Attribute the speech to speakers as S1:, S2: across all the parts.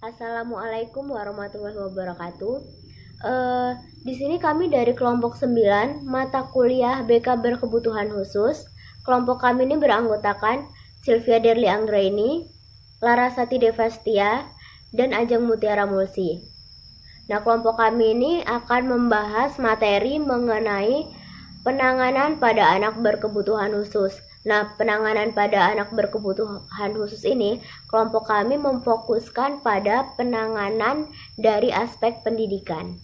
S1: Assalamualaikum warahmatullahi wabarakatuh. Di sini kami dari kelompok 9 mata kuliah BK berkebutuhan khusus. Kelompok kami ini beranggotakan Sylvia Derli Anggraini, Larasati Devastia, dan Ajeng Mutiara Mulsi. Nah, kelompok kami ini akan membahas materi mengenai penanganan pada anak berkebutuhan khusus. Nah, penanganan pada anak berkebutuhan khusus ini, kelompok kami memfokuskan pada penanganan dari aspek pendidikan.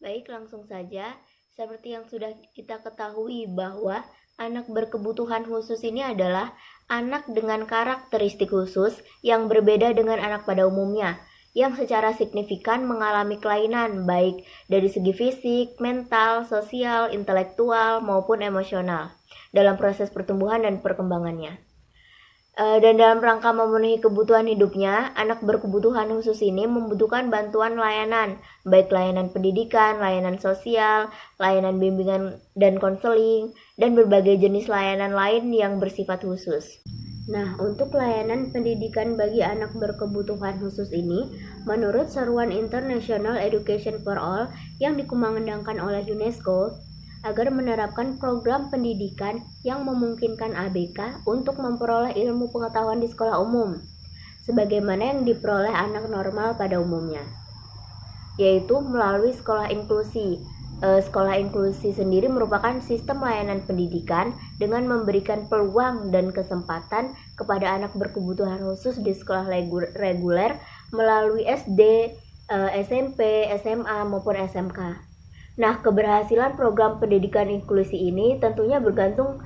S1: Baik, langsung saja. Seperti yang sudah kita ketahui bahwa anak berkebutuhan khusus ini adalah anak dengan karakteristik khusus yang berbeda dengan anak pada umumnya, yang secara signifikan mengalami kelainan baik dari segi fisik, mental, sosial, intelektual, maupun emosional dalam proses pertumbuhan dan perkembangannya. Dan dalam rangka memenuhi kebutuhan hidupnya, anak berkebutuhan khusus ini membutuhkan bantuan layanan, baik layanan pendidikan, layanan sosial, layanan bimbingan dan konseling, dan berbagai jenis layanan lain yang bersifat khusus. Nah, untuk layanan pendidikan bagi anak berkebutuhan khusus ini, menurut Seruan International Education for All yang dikumandangkan oleh UNESCO, agar menerapkan program pendidikan yang memungkinkan ABK untuk memperoleh ilmu pengetahuan di sekolah umum, sebagaimana yang diperoleh anak normal pada umumnya, yaitu melalui sekolah inklusi. Sekolah inklusi sendiri merupakan sistem layanan pendidikan dengan memberikan peluang dan kesempatan kepada anak berkebutuhan khusus di sekolah reguler melalui SD, SMP, SMA, maupun SMK. Nah, keberhasilan program pendidikan inklusi ini tentunya bergantung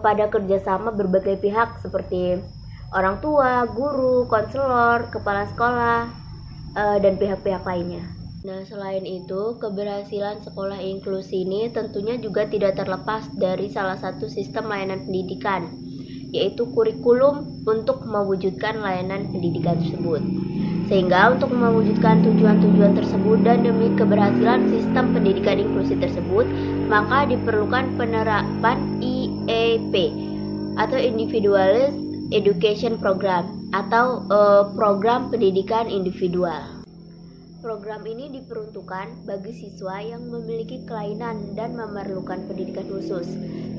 S1: pada kerjasama berbagai pihak seperti orang tua, guru, konselor, kepala sekolah, dan pihak-pihak lainnya. Nah, selain itu, keberhasilan sekolah inklusi ini tentunya juga tidak terlepas dari salah satu sistem layanan pendidikan, yaitu kurikulum untuk mewujudkan layanan pendidikan tersebut. Sehingga untuk mewujudkan tujuan-tujuan tersebut dan demi keberhasilan sistem pendidikan inklusi tersebut, maka diperlukan penerapan IEP atau Individualized Education Program atau program pendidikan individual. Program ini diperuntukkan bagi siswa yang memiliki kelainan dan memerlukan pendidikan khusus,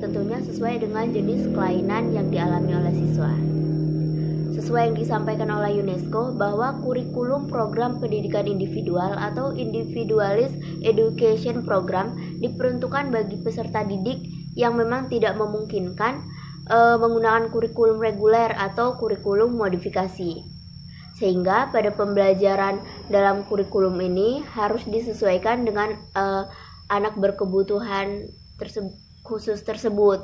S1: tentunya sesuai dengan jenis kelainan yang dialami oleh siswa. Sesuai yang disampaikan oleh UNESCO bahwa kurikulum program pendidikan individual atau Individualized Education Program diperuntukkan bagi peserta didik yang memang tidak memungkinkan menggunakan kurikulum reguler atau kurikulum modifikasi. Sehingga pada pembelajaran dalam kurikulum ini harus disesuaikan dengan anak berkebutuhan khusus tersebut.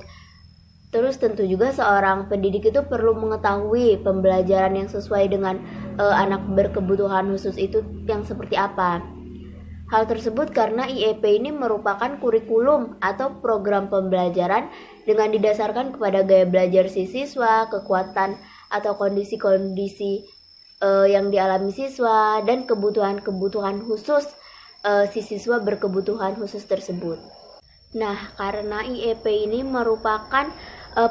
S1: Terus tentu juga seorang pendidik itu perlu mengetahui pembelajaran yang sesuai dengan anak berkebutuhan khusus itu yang seperti apa. Hal tersebut karena IEP ini merupakan kurikulum atau program pembelajaran dengan didasarkan kepada gaya belajar si siswa, kekuatan atau kondisi-kondisi yang dialami siswa, dan kebutuhan-kebutuhan khusus si siswa berkebutuhan khusus tersebut. Nah, karena IEP ini merupakan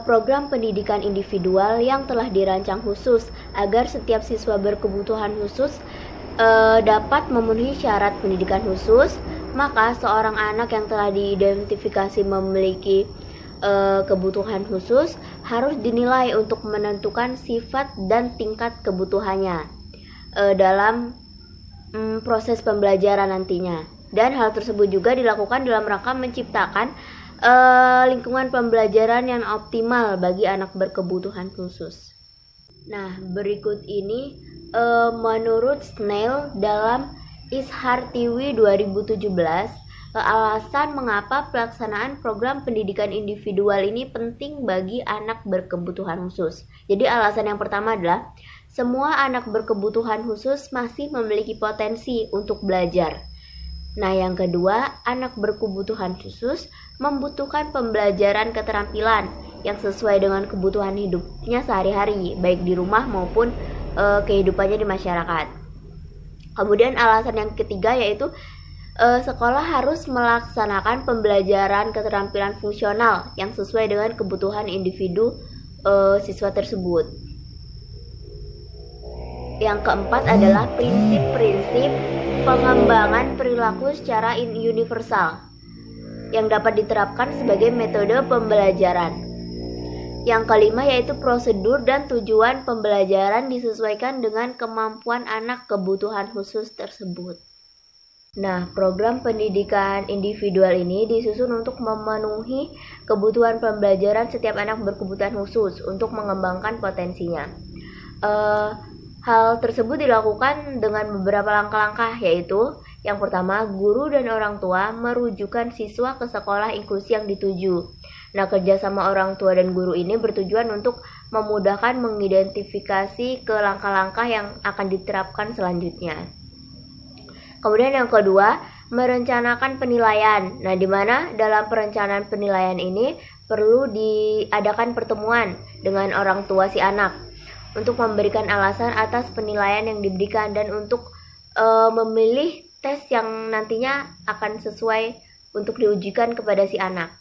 S1: program pendidikan individual yang telah dirancang khusus agar setiap siswa berkebutuhan khusus dapat memenuhi syarat pendidikan khusus, maka seorang anak yang telah diidentifikasi memiliki kebutuhan khusus harus dinilai untuk menentukan sifat dan tingkat kebutuhannya dalam proses pembelajaran nantinya. Dan hal tersebut juga dilakukan dalam rangka menciptakan lingkungan pembelajaran yang optimal bagi anak berkebutuhan khusus. Nah, berikut ini menurut Snail dalam Ishartiwi 2017, alasan mengapa pelaksanaan program pendidikan individual ini penting bagi anak berkebutuhan khusus. Jadi alasan yang pertama adalah semua anak berkebutuhan khusus masih memiliki potensi untuk belajar. Nah, yang kedua, anak berkebutuhan khusus membutuhkan pembelajaran keterampilan yang sesuai dengan kebutuhan hidupnya sehari-hari, baik di rumah maupun kehidupannya di masyarakat. Kemudian alasan yang ketiga yaitu sekolah harus melaksanakan pembelajaran keterampilan fungsional yang sesuai dengan kebutuhan individu siswa tersebut. Yang keempat adalah prinsip-prinsip pengembangan perilaku secara universal yang dapat diterapkan sebagai metode pembelajaran. Yang kelima yaitu prosedur dan tujuan pembelajaran disesuaikan dengan kemampuan anak kebutuhan khusus tersebut. Nah, program pendidikan individual ini disusun untuk memenuhi kebutuhan pembelajaran setiap anak berkebutuhan khusus untuk mengembangkan potensinya. Hal tersebut dilakukan dengan beberapa langkah-langkah, yaitu yang pertama, guru dan orang tua merujukan siswa ke sekolah inklusi yang dituju. Nah, kerjasama orang tua dan guru ini bertujuan untuk memudahkan mengidentifikasi ke langkah-langkah yang akan diterapkan selanjutnya. Kemudian yang kedua, merencanakan penilaian. Nah, di mana dalam perencanaan penilaian ini perlu diadakan pertemuan dengan orang tua si anak untuk memberikan alasan atas penilaian yang diberikan dan untuk memilih tes yang nantinya akan sesuai untuk diujikan kepada si anak.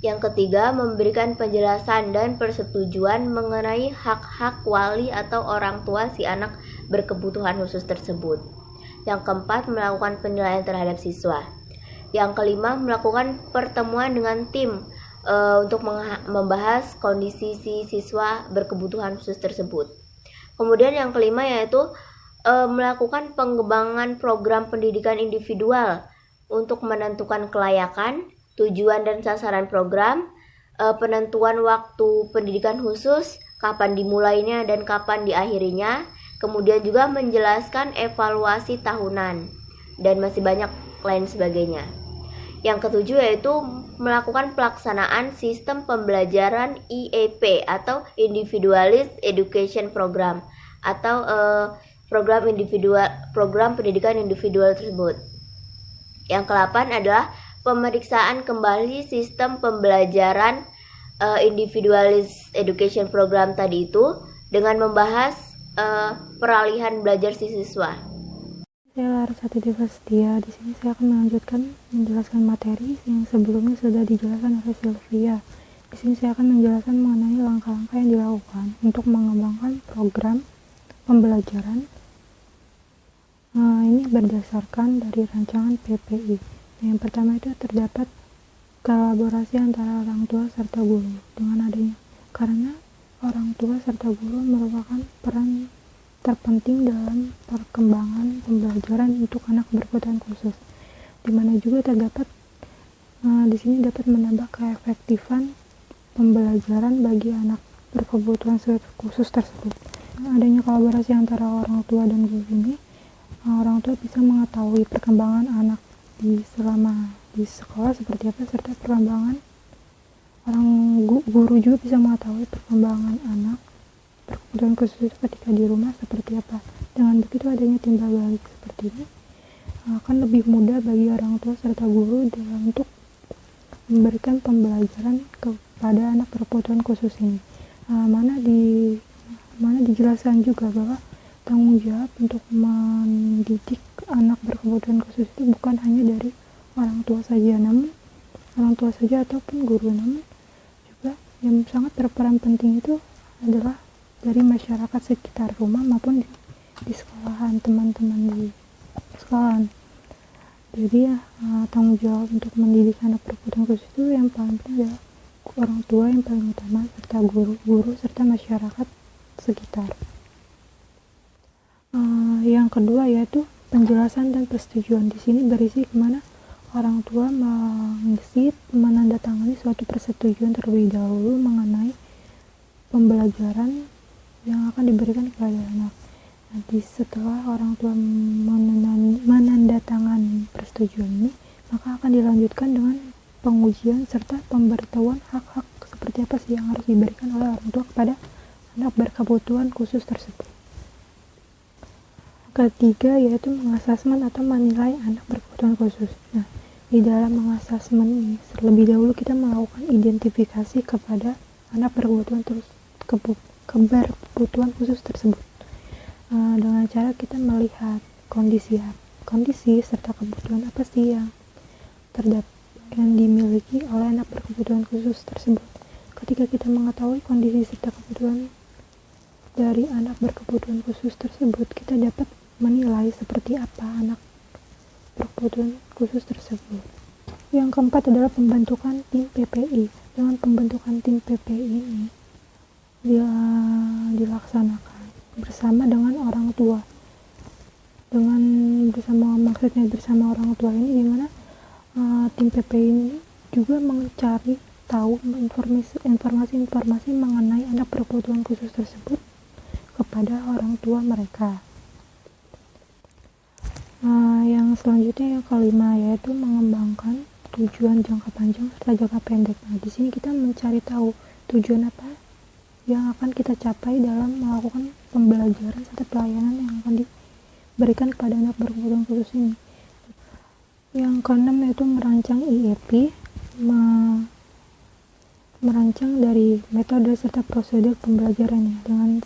S1: Yang ketiga, memberikan penjelasan dan persetujuan mengenai hak-hak wali atau orang tua si anak berkebutuhan khusus tersebut. Yang keempat, melakukan penilaian terhadap siswa. Yang kelima, melakukan pertemuan dengan tim untuk membahas kondisi si siswa berkebutuhan khusus tersebut. Kemudian yang kelima yaitu melakukan pengembangan program pendidikan individual untuk menentukan kelayakan, tujuan dan sasaran program, penentuan waktu pendidikan khusus, kapan dimulainya dan kapan diakhirinya, kemudian juga menjelaskan evaluasi tahunan, dan masih banyak lain sebagainya. Yang ketujuh yaitu melakukan pelaksanaan sistem pembelajaran IEP atau Individualized Education Program atau program pendidikan individual tersebut. Yang ke-8 adalah pemeriksaan kembali sistem pembelajaran Individualized Education Program tadi itu dengan membahas peralihan belajar si siswa.
S2: Saya Larasati Deva Setia. Di sini saya akan menjelaskan materi yang sebelumnya sudah dijelaskan oleh Sylvia. Di sini saya akan menjelaskan mengenai langkah-langkah yang dilakukan untuk mengembangkan program pembelajaran. Ini berdasarkan dari rancangan PPI. Yang pertama itu terdapat kolaborasi antara orang tua serta guru dengan adanya karena orang tua serta guru merupakan peran terpenting dalam perkembangan pembelajaran untuk anak berkebutuhan khusus, di mana juga terdapat di sini dapat menambah keefektifan pembelajaran bagi anak berkebutuhan khusus tersebut. Adanya kolaborasi antara orang tua dan guru ini, orang tua bisa mengetahui perkembangan anak selama di sekolah seperti apa, serta perkembangan guru juga bisa mengetahui perkembangan anak berkebutuhan khusus ketika di rumah seperti apa. Dengan begitu adanya timbal balik seperti ini akan lebih mudah bagi orang tua serta guru dalam untuk memberikan pembelajaran kepada anak berkebutuhan khusus ini. Mana dijelaskan juga bahwa tanggung jawab untuk mendidik anak berkebutuhan khusus itu bukan hanya dari orang tua saja ataupun guru, namun juga yang sangat berperan penting itu adalah dari masyarakat sekitar rumah maupun di sekolahan, teman-teman di sekolahan. Jadi tanggung jawab untuk mendidik anak berkebutuhan khusus itu yang paling penting adalah orang tua yang paling utama, serta guru serta masyarakat sekitar. Yang kedua yaitu penjelasan dan persetujuan. Di sini berisi kemana orang tua menandatangani suatu persetujuan terlebih dahulu mengenai pembelajaran yang akan diberikan kepada anak. Nanti setelah orang tua menandatangani persetujuan ini, maka akan dilanjutkan dengan pengujian serta pemberitahuan hak-hak seperti apa sih yang harus diberikan oleh orang tua kepada anak berkebutuhan khusus tersebut. Ketiga yaitu mengasesmen atau menilai anak berkebutuhan khusus. Nah, di dalam mengasesmen ini terlebih dahulu kita melakukan identifikasi kepada anak berkebutuhan khusus tersebut dengan cara kita melihat kondisi serta kebutuhan apa sih yang dimiliki oleh anak berkebutuhan khusus tersebut. Ketika kita mengetahui kondisi serta kebutuhan dari anak berkebutuhan khusus tersebut, kita dapat menilai seperti apa anak berkebutuhan khusus tersebut. Yang keempat adalah pembentukan tim PPI. Dengan pembentukan tim PPI ini dia dilaksanakan bersama dengan orang tua. Maksudnya bersama orang tua ini dimana tim PPI ini juga mencari tahu informasi-informasi mengenai anak berkebutuhan khusus tersebut kepada orang tua mereka. Yang selanjutnya yang kelima yaitu mengembangkan tujuan jangka panjang serta jangka pendek. Di sini kita mencari tahu tujuan apa yang akan kita capai dalam melakukan pembelajaran serta pelayanan yang akan diberikan kepada anak berkebutuhan khusus ini. Yang keenam yaitu merancang IEP, merancang dari metode serta prosedur pembelajarannya. Dengan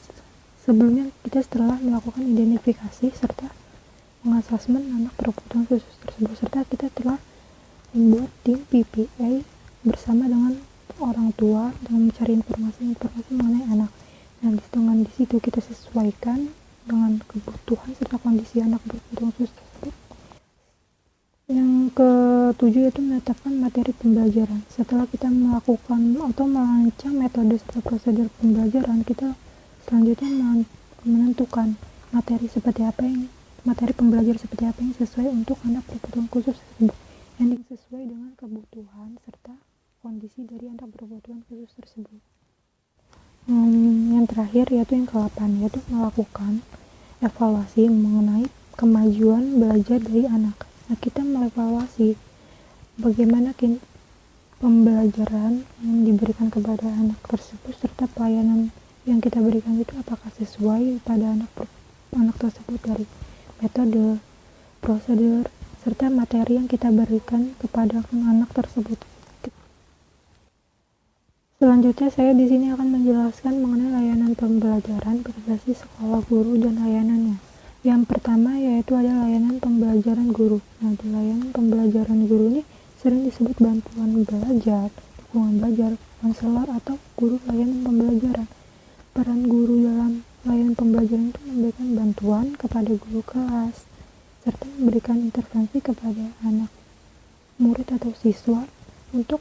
S2: sebelumnya kita setelah melakukan identifikasi serta mengasesmen anak berkebutuhan khusus tersebut, serta kita telah membuat tim PPA bersama dengan orang tua dengan mencari informasi mengenai anak. Dengan di situ kita sesuaikan dengan kebutuhan serta kondisi anak berkebutuhan khusus tersebut. Yang ketujuh yaitu menetapkan materi pembelajaran. Setelah kita melakukan atau merancang metode serta prosedur pembelajaran, kita selanjutnya menentukan materi pembelajaran seperti apa yang sesuai untuk anak berkebutuhan khusus tersebut, yang sesuai dengan kebutuhan serta kondisi dari anak berkebutuhan khusus tersebut. Yang terakhir yaitu yang ke-8, yaitu melakukan evaluasi mengenai kemajuan belajar dari anak. Kita mengevaluasi bagaimana pembelajaran yang diberikan kepada anak tersebut serta pelayanan yang kita berikan itu apakah sesuai pada anak tersebut dari metode, prosedur, serta materi yang kita berikan kepada anak tersebut. Selanjutnya saya di sini akan menjelaskan mengenai layanan pembelajaran berbasis sekolah guru dan layanannya. Yang pertama yaitu ada layanan pembelajaran guru. Di layanan pembelajaran guru ini sering disebut bantuan belajar, dukungan belajar, konselor atau guru layanan pembelajaran. Peran guru dalam layanan pembelajaran itu memberikan bantuan kepada guru kelas serta memberikan intervensi kepada anak murid atau siswa untuk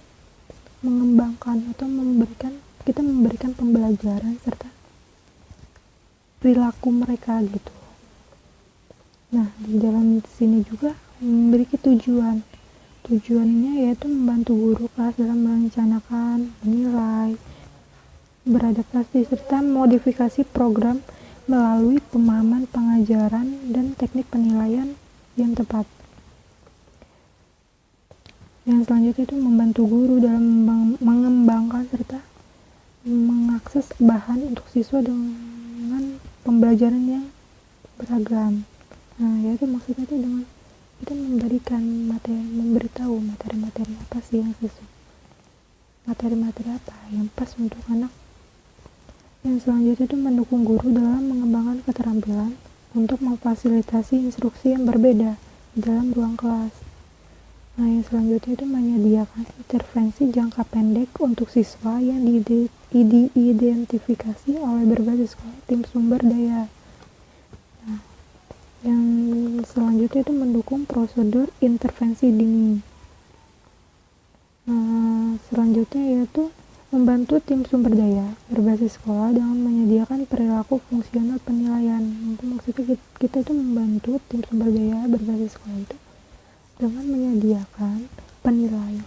S2: mengembangkan atau memberikan pembelajaran serta perilaku mereka gitu. Di dalam sini juga memiliki tujuannya yaitu membantu guru kelas dalam merencanakan, menilai, beradaptasi serta modifikasi program melalui pemahaman pengajaran dan teknik penilaian yang tepat. Yang selanjutnya itu membantu guru dalam mengembangkan serta mengakses bahan untuk siswa dengan pembelajaran yang beragam. Yaitu maksudnya itu dengan kita memberitahu materi-materi apa sih yang sesuai, materi-materi apa yang pas untuk anak. Yang selanjutnya itu mendukung guru dalam mengembangkan keterampilan untuk memfasilitasi instruksi yang berbeda di dalam ruang kelas. Yang selanjutnya itu menyediakan intervensi jangka pendek untuk siswa yang diidentifikasi oleh berbagai sekolah tim sumber daya. Yang selanjutnya itu mendukung prosedur intervensi dini. Selanjutnya yaitu membantu tim sumber daya berbasis sekolah dengan menyediakan perilaku fungsional penilaian. Maksudnya kita itu membantu tim sumber daya berbasis sekolah itu dengan menyediakan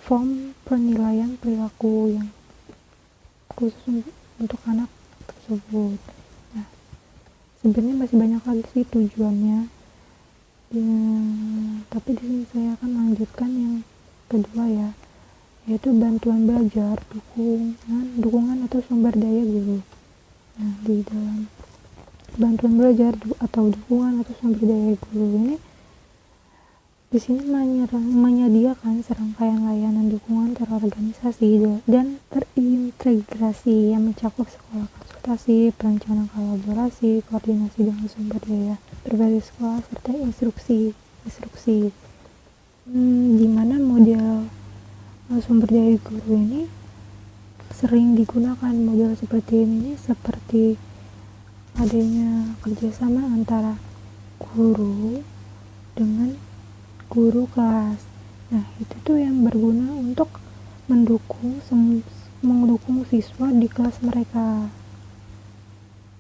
S2: form penilaian perilaku yang khusus untuk anak tersebut. Sebenarnya masih banyak lagi sih tujuannya, tapi di sini saya akan lanjutkan yang kedua yaitu bantuan belajar, dukungan atau sumber daya guru. Di dalam bantuan belajar atau dukungan atau sumber daya guru ini di sini menyediakan serangkaian layanan dukungan terorganisasi dan terintegrasi yang mencakup sekolah konsultasi, perencanaan kolaborasi, koordinasi dengan sumber daya berbasis sekolah serta instruksi. Di mana model sumber daya guru ini sering digunakan model seperti ini seperti adanya kerjasama antara guru dengan guru kelas. Nah, itu tuh yang berguna untuk mendukung siswa di kelas mereka,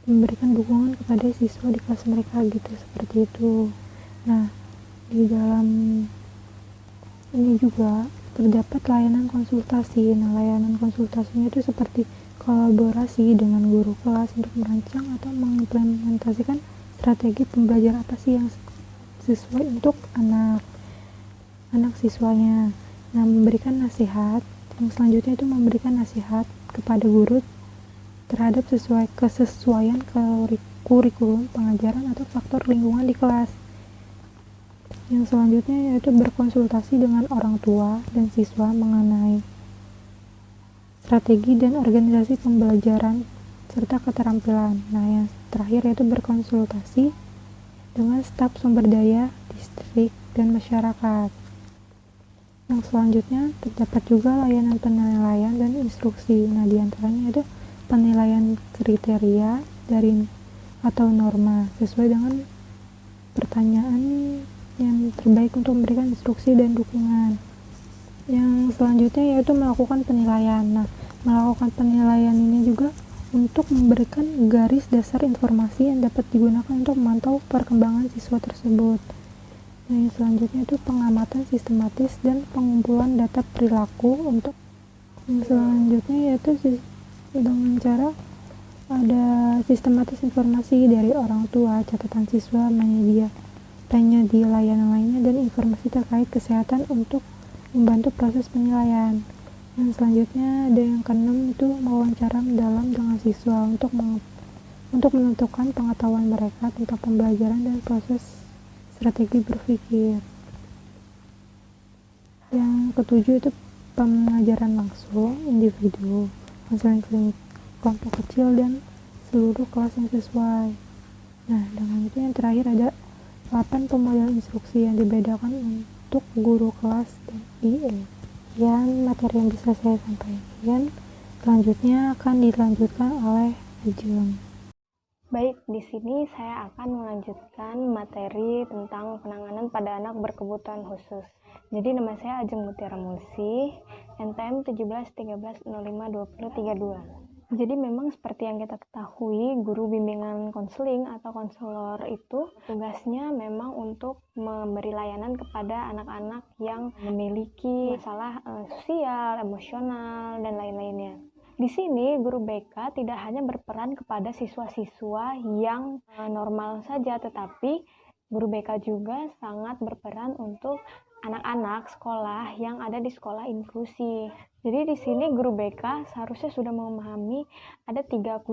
S2: memberikan dukungan kepada siswa di kelas mereka gitu, seperti itu. Nah, di dalam ini juga terdapat layanan konsultasi. Nah, layanan konsultasinya itu seperti kolaborasi dengan guru kelas untuk merancang atau mengimplementasikan strategi pembelajaran apa sih yang sesuai untuk anak siswanya. Nah, memberikan nasihat. Yang selanjutnya itu memberikan nasihat kepada guru terhadap kesesuaian kurikulum pengajaran atau faktor lingkungan di kelas. Yang selanjutnya yaitu berkonsultasi dengan orang tua dan siswa mengenai strategi dan organisasi pembelajaran serta keterampilan. Nah, yang terakhir yaitu berkonsultasi dengan staf sumber daya distrik dan masyarakat. Yang selanjutnya terdapat juga layanan penilaian dan instruksi. Nah, diantaranya ada penilaian kriteria dari atau norma sesuai dengan pertanyaan yang terbaik untuk memberikan instruksi dan dukungan. Yang selanjutnya yaitu melakukan penilaian. Nah, melakukan penilaian ini juga untuk memberikan garis dasar informasi yang dapat digunakan untuk memantau perkembangan siswa tersebut. Nah, yang selanjutnya itu pengamatan sistematis dan pengumpulan data perilaku untuk yang selanjutnya yaitu dengan cara ada sistematis informasi dari orang tua, catatan siswa, penyedia layanan lainnya, dan informasi terkait kesehatan untuk membantu proses penilaian. Yang selanjutnya ada yang keenam itu wawancara mendalam dengan siswa untuk menentukan pengetahuan mereka tentang pembelajaran dan proses strategi berpikir. Yang ketujuh itu pembelajaran langsung individu, konseling klinik kelompok kecil dan seluruh kelas yang sesuai. Nah, dengan itu yang terakhir ada 8 pemodal instruksi yang dibedakan untuk guru kelas dan IE. Sekian materi yang bisa saya sampaikan. Selanjutnya akan dilanjutkan oleh Ajeng.
S3: Baik, di sini saya akan melanjutkan materi tentang penanganan pada anak berkebutuhan khusus. Jadi nama saya Ajeng Mutiara Mulsi, NPM 1713052032. Jadi memang seperti yang kita ketahui, guru bimbingan konseling atau konselor itu tugasnya memang untuk memberi layanan kepada anak-anak yang memiliki masalah sosial, emosional, dan lain-lainnya. Di sini guru BK tidak hanya berperan kepada siswa-siswa yang normal saja, tetapi guru BK juga sangat berperan untuk anak-anak sekolah yang ada di sekolah inklusi. Jadi di sini guru BK seharusnya sudah memahami ada 3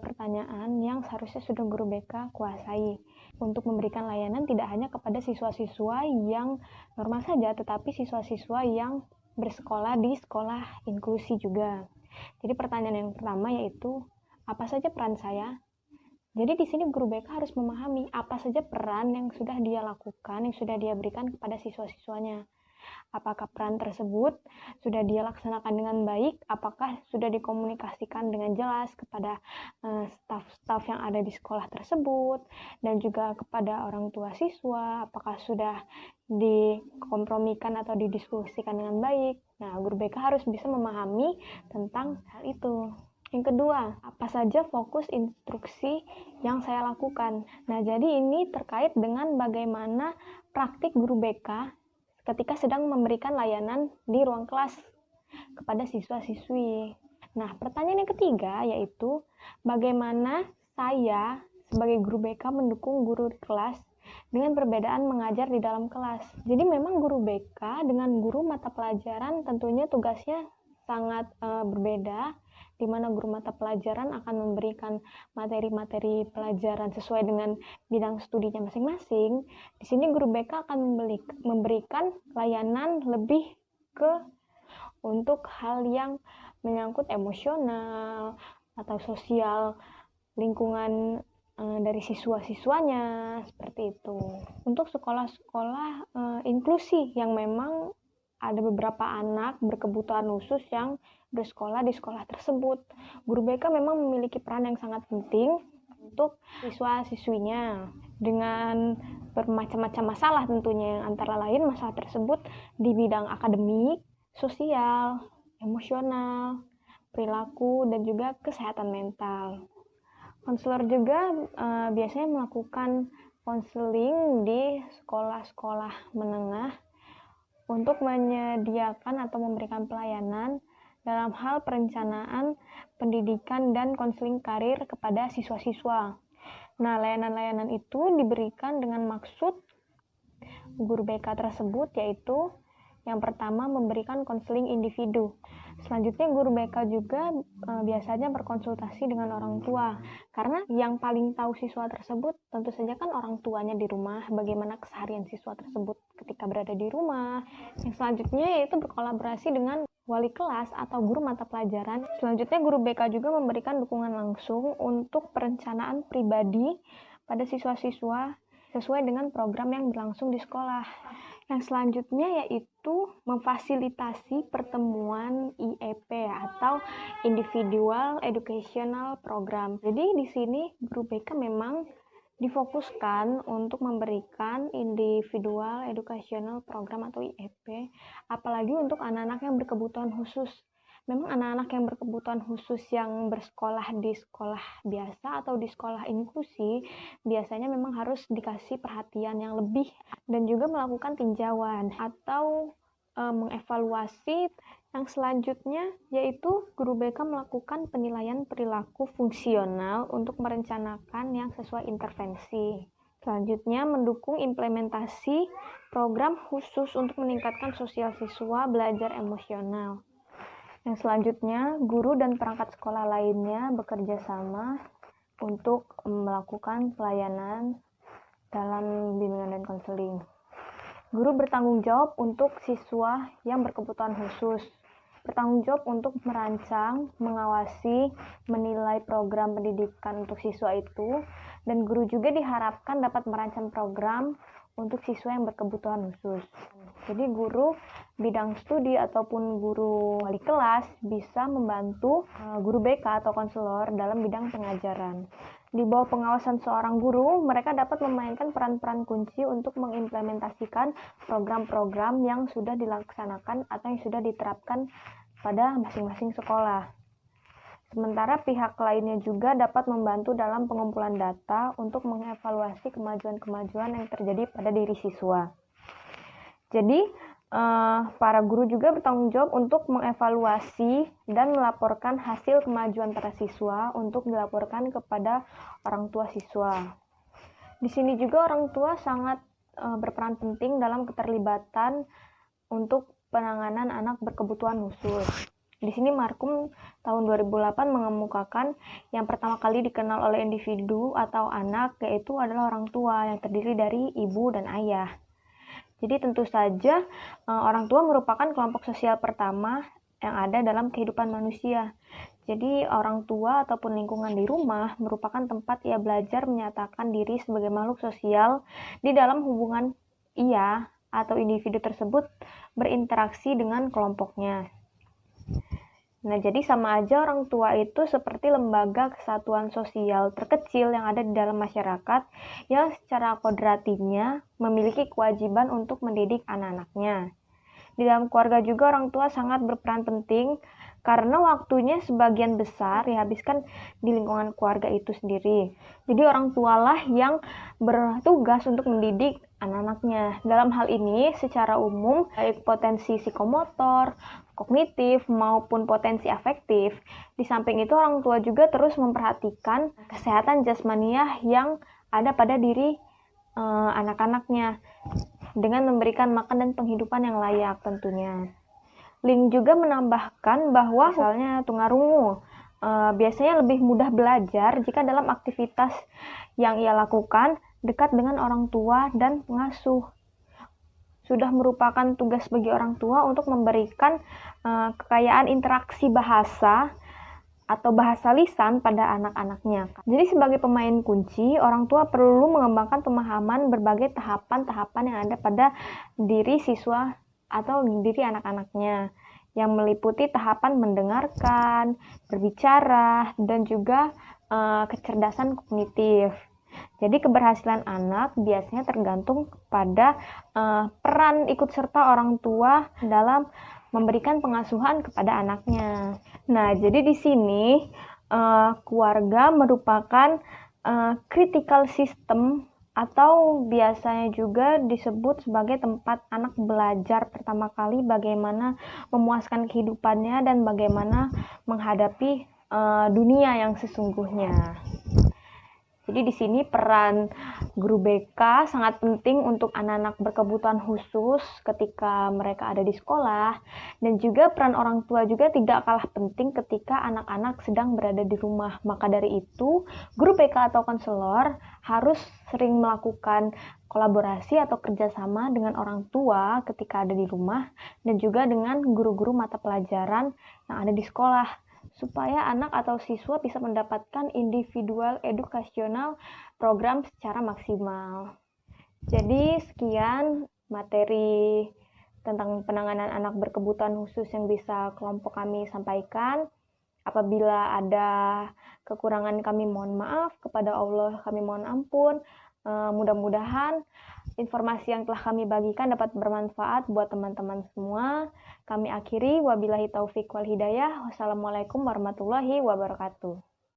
S3: pertanyaan yang seharusnya sudah guru BK kuasai untuk memberikan layanan tidak hanya kepada siswa-siswa yang normal saja, tetapi siswa-siswa yang bersekolah di sekolah inklusi juga. Jadi pertanyaan yang pertama yaitu, apa saja peran saya? Jadi di sini guru BK harus memahami apa saja peran yang sudah dia lakukan, yang sudah dia berikan kepada siswa-siswanya. Apakah peran tersebut sudah dia laksanakan dengan baik? Apakah sudah dikomunikasikan dengan jelas kepada staf-staf yang ada di sekolah tersebut? Dan juga kepada orang tua siswa, apakah sudah dikompromikan atau didiskusikan dengan baik? Nah, guru BK harus bisa memahami tentang hal itu. Yang kedua, apa saja fokus instruksi yang saya lakukan? Nah, jadi ini terkait dengan bagaimana praktik guru BK ketika sedang memberikan layanan di ruang kelas kepada siswa-siswi. Nah, pertanyaan yang ketiga yaitu bagaimana saya sebagai guru BK mendukung guru kelas dengan perbedaan mengajar di dalam kelas. Jadi memang guru BK dengan guru mata pelajaran tentunya tugasnya sangat berbeda, di mana guru mata pelajaran akan memberikan materi-materi pelajaran sesuai dengan bidang studinya masing-masing. Di sini guru BK akan memberikan layanan lebih untuk hal yang menyangkut emosional atau sosial lingkungan dari siswa-siswanya, seperti itu. Untuk sekolah-sekolah inklusi yang memang ada beberapa anak berkebutuhan khusus yang bersekolah di sekolah tersebut, guru BK memang memiliki peran yang sangat penting untuk siswa-siswinya dengan bermacam-macam masalah tentunya, yang antara lain masalah tersebut di bidang akademik, sosial, emosional, perilaku, dan juga kesehatan mental. Konselor juga biasanya melakukan konseling di sekolah-sekolah menengah untuk menyediakan atau memberikan pelayanan dalam hal perencanaan pendidikan dan konseling karir kepada siswa-siswa. Nah, layanan-layanan itu diberikan dengan maksud guru BK tersebut, yaitu yang pertama memberikan konseling individu. Selanjutnya guru BK juga biasanya berkonsultasi dengan orang tua, karena yang paling tahu siswa tersebut tentu saja kan orang tuanya di rumah, bagaimana keseharian siswa tersebut ketika berada di rumah. Yang selanjutnya yaitu berkolaborasi dengan wali kelas atau guru mata pelajaran. Selanjutnya guru BK juga memberikan dukungan langsung untuk perencanaan pribadi pada siswa-siswa sesuai dengan program yang berlangsung di sekolah. Yang selanjutnya yaitu memfasilitasi pertemuan IEP atau Individual Educational Program. Jadi di sini guru BK memang difokuskan untuk memberikan Individual Educational Program atau IEP, apalagi untuk anak-anak yang berkebutuhan khusus. Memang anak-anak yang berkebutuhan khusus yang bersekolah di sekolah biasa atau di sekolah inklusi biasanya memang harus dikasih perhatian yang lebih dan juga melakukan tinjauan atau mengevaluasi. Yang selanjutnya yaitu guru BK melakukan penilaian perilaku fungsional untuk merencanakan yang sesuai intervensi. Selanjutnya mendukung implementasi program khusus untuk meningkatkan sosial siswa belajar emosional. Yang selanjutnya, guru dan perangkat sekolah lainnya bekerja sama untuk melakukan pelayanan dalam bimbingan dan konseling. Guru bertanggung jawab untuk siswa yang berkebutuhan khusus, bertanggung jawab untuk merancang, mengawasi, menilai program pendidikan untuk siswa itu, dan guru juga diharapkan dapat merancang program untuk siswa yang berkebutuhan khusus. Jadi guru bidang studi ataupun guru wali kelas bisa membantu guru BK atau konselor dalam bidang pengajaran. Di bawah pengawasan seorang guru, mereka dapat memainkan peran-peran kunci untuk mengimplementasikan program-program yang sudah dilaksanakan atau yang sudah diterapkan pada masing-masing sekolah. Sementara pihak lainnya juga dapat membantu dalam pengumpulan data untuk mengevaluasi kemajuan-kemajuan yang terjadi pada diri siswa. Jadi, para guru juga bertanggung jawab untuk mengevaluasi dan melaporkan hasil kemajuan para siswa untuk dilaporkan kepada orang tua siswa. Di sini juga orang tua sangat berperan penting dalam keterlibatan untuk penanganan anak berkebutuhan khusus. Di sini Markum tahun 2008 mengemukakan yang pertama kali dikenal oleh individu atau anak yaitu adalah orang tua yang terdiri dari ibu dan ayah. Jadi tentu saja orang tua merupakan kelompok sosial pertama yang ada dalam kehidupan manusia. Jadi orang tua ataupun lingkungan di rumah merupakan tempat ia belajar menyatakan diri sebagai makhluk sosial di dalam hubungan ia atau individu tersebut berinteraksi dengan kelompoknya. Nah, jadi sama aja orang tua itu seperti lembaga kesatuan sosial terkecil yang ada di dalam masyarakat yang secara kodratinya memiliki kewajiban untuk mendidik anak-anaknya. Di dalam keluarga juga orang tua sangat berperan penting karena waktunya sebagian besar dihabiskan di lingkungan keluarga itu sendiri. Jadi orang tualah yang bertugas untuk mendidik anak-anaknya. Dalam hal ini secara umum baik potensi psikomotor, kognitif maupun potensi afektif. Di samping itu orang tua juga terus memperhatikan kesehatan jasmaniah yang ada pada diri anak-anaknya dengan memberikan makan dan penghidupan yang layak tentunya. Link juga menambahkan bahwa misalnya tunarungu biasanya lebih mudah belajar jika dalam aktivitas yang ia lakukan dekat dengan orang tua dan pengasuh. Sudah merupakan tugas bagi orang tua untuk memberikan kekayaan interaksi bahasa atau bahasa lisan pada anak-anaknya. Jadi sebagai pemain kunci, orang tua perlu mengembangkan pemahaman berbagai tahapan-tahapan yang ada pada diri siswa atau diri anak-anaknya, yang meliputi tahapan mendengarkan, berbicara, dan juga kecerdasan kognitif. Jadi keberhasilan anak biasanya tergantung pada peran ikut serta orang tua dalam memberikan pengasuhan kepada anaknya. Nah, jadi di sini keluarga merupakan critical system atau biasanya juga disebut sebagai tempat anak belajar pertama kali bagaimana memuaskan kehidupannya dan bagaimana menghadapi dunia yang sesungguhnya. Jadi di sini peran guru BK sangat penting untuk anak-anak berkebutuhan khusus ketika mereka ada di sekolah, dan juga peran orang tua juga tidak kalah penting ketika anak-anak sedang berada di rumah. Maka dari itu, guru BK atau konselor harus sering melakukan kolaborasi atau kerjasama dengan orang tua ketika ada di rumah, dan juga dengan guru-guru mata pelajaran yang ada di sekolah, supaya anak atau siswa bisa mendapatkan individual edukasional program secara maksimal. Jadi sekian materi tentang penanganan anak berkebutuhan khusus yang bisa kelompok kami sampaikan. Apabila ada kekurangan kami mohon maaf, kepada Allah kami mohon ampun. Mudah-mudahan informasi yang telah kami bagikan dapat bermanfaat buat teman-teman semua. Kami akhiri, wabillahi taufik wal hidayah. Wassalamualaikum warahmatullahi wabarakatuh.